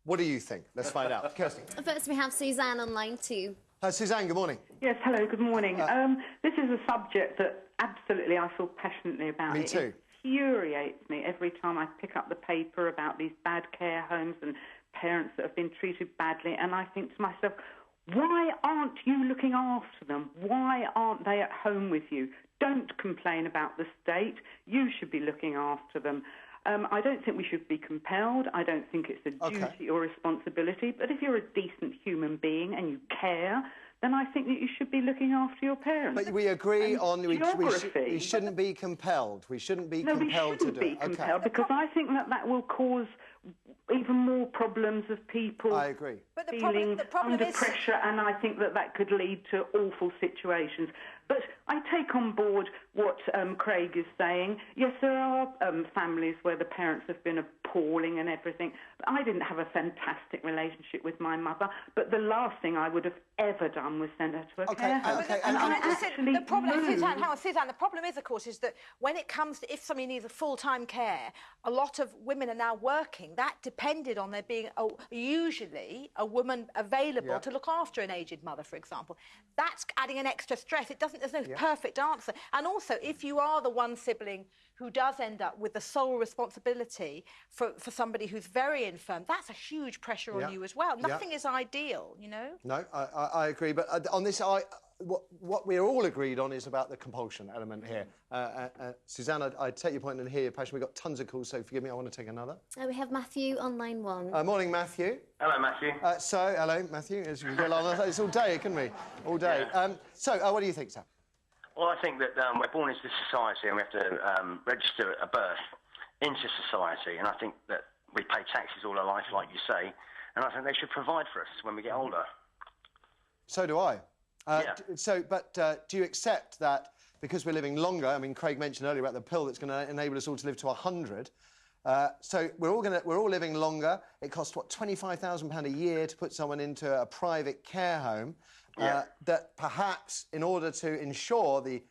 What do you think? Let's find out. Kirsty. First, we have Suzanne on line 2. Suzanne, good morning. Yes, hello, good morning. This is a subject that absolutely I feel passionately about. Me too. It infuriates me every time I pick up the paper about these bad care homes and parents that have been treated badly, and I think to myself, why aren't you looking after them? Why aren't they at home with you? Don't complain about the state. You should be looking after them. I don't think we should be compelled. I don't think it's a duty or responsibility. But if you're a decent human being and you care, then I think that you should be looking after your parents. But we agree on we shouldn't be compelled. We shouldn't be compelled to do it. No, we shouldn't be compelled because I think that will cause even more problems of people But feeling under pressure, and I think that could lead to awful situations. But I take on board what Craig is saying. Yes, there are families where the parents have been appalling and everything. I didn't have a fantastic relationship with my mother, but the last thing I would have ever done was send her to a care home. The problem is, of course, is that when it comes to if somebody needs a full-time care, a lot of women are now working. That depended on there being usually a woman available to look after an aged mother, for example. That's adding an extra stress. There's no perfect answer. And also, if you are the one sibling who does end up with the sole responsibility for somebody who's very infirm, that's a huge pressure on you as well. Nothing is ideal, you know? No, I agree. But on this, what we're all agreed on is about the compulsion element here. Suzanne, I take your point and hear your passion. We've got tons of calls, so forgive me, I want to take another. We have Matthew on line 1. Morning, Matthew. Hello, Matthew. Hello, Matthew. As you go along, it's all day, couldn't we? All day. Yeah. What do you think, sir? Well, I think that we're born into society and we have to register at birth into society, and I think that we pay taxes all our life, like you say, and I think they should provide for us when we get older. So do I. Do you accept that because we're living longer? I mean, Craig mentioned earlier about the pill that's going to enable us all to live to 100. So we're all living longer. It costs what, £25,000 a year to put someone into a private care home. That perhaps, in order to ensure the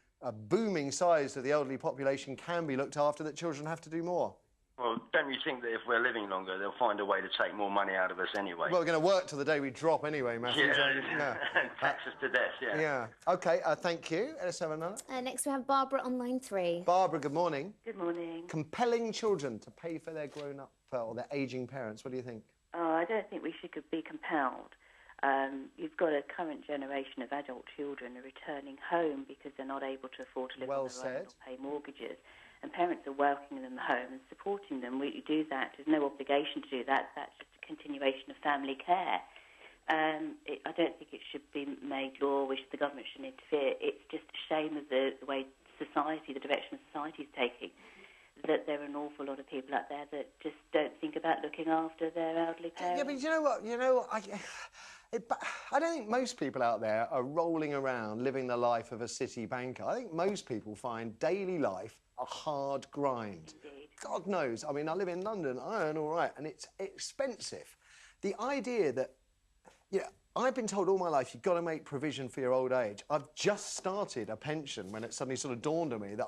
booming size of the elderly population can be looked after, that children have to do more. Well, don't you think that if we're living longer, they'll find a way to take more money out of us anyway? Well, we're going to work till the day we drop anyway, Matthew. Tax us to death, Yeah. OK, thank you. Let's have another. Next, we have Barbara on line 3. Barbara, good morning. Good morning. Compelling children to pay for their grown-up or their ageing parents. What do you think? Oh, I don't think we should be compelled. You've got a current generation of adult children returning home because they're not able to afford to live on their own or pay mortgages. And parents are welcoming them home and supporting them. We do that. There's no obligation to do that. That's just a continuation of family care. I don't think it should be made law, which the government shouldn't interfere. It's just a shame of the way society, the direction society is taking, that there are an awful lot of people out there that just don't think about looking after their elderly parents. Yeah, but you know what? I don't think most people out there are rolling around living the life of a city banker. I think most people find daily life a hard grind. Indeed. God knows. I mean, I live in London, I earn all right, and it's expensive. The idea that, I've been told all my life you've got to make provision for your old age. I've just started a pension when it suddenly sort of dawned on me that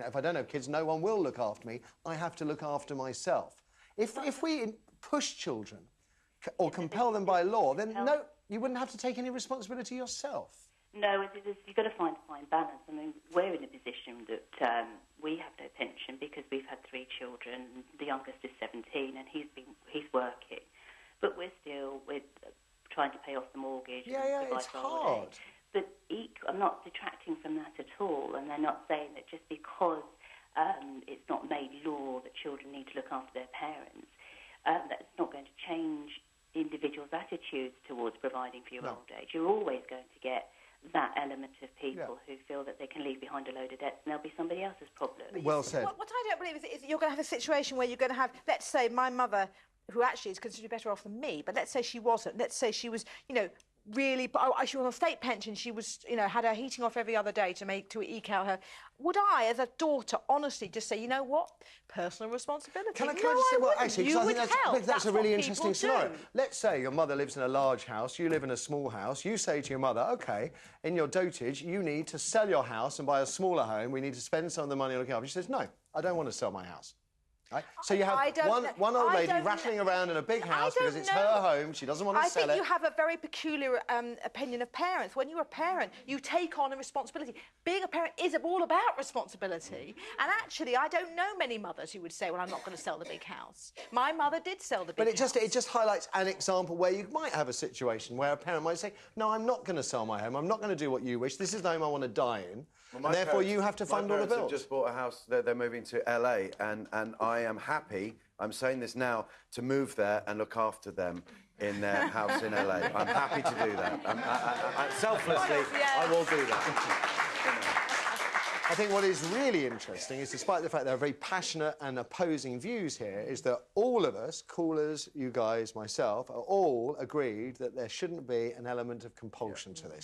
if I don't have kids, no one will look after me. I have to look after myself. If we push children or compel them by law, then no, you wouldn't have to take any responsibility yourself. No, you've got to find a fine balance. I mean, we're in a position that we have no pension because we've had 3 children. The youngest is 17 and he's working. But we're trying to pay off the mortgage. It's hard. But I'm not detracting from that at all, and they're not saying that just because it's not made law that children need to look after their parents, that's not going to change individuals' attitudes towards providing for your old age. You're always going to get that element of people who feel that they can leave behind a load of debts and they'll be somebody else's problem. Well said. What I don't believe is you're going to have a situation where you're going to have, let's say, my mother, who actually is considerably better off than me, but let's say she wasn't. Let's say she was, really, she was on a state pension. She was, had her heating off every other day to eke out her. Would I, as a daughter, honestly just say, you know what, personal responsibility? Can I just say, well, actually, because I think that's a really interesting scenario. Do. Let's say your mother lives in a large house, you live in a small house. You say to your mother, OK, in your dotage, you need to sell your house and buy a smaller home. We need to spend some of the money on looking after. She says, no, I don't want to sell my house. Right? So you have one old lady rattling around in a big house because it's her home, she doesn't want to sell it. I think you have a very peculiar opinion of parents. When you're a parent, you take on a responsibility. Being a parent is all about responsibility. And actually, I don't know many mothers who would say, well, I'm not going to sell the big house. My mother did sell the big house. But it just highlights an example where you might have a situation where a parent might say, no, I'm not going to sell my home, I'm not going to do what you wish, this is the home I want to die in, and therefore you have to fund all the bills. My parents have just bought a house, they're moving to LA, and I am happy, I'm saying this now, to move there and look after them in their house in LA. I'm happy to do that. Selflessly, I will do that. I think what is really interesting is, despite the fact there are very passionate and opposing views here, is that all of us, callers, you guys, myself, are all agreed that there shouldn't be an element of compulsion to this.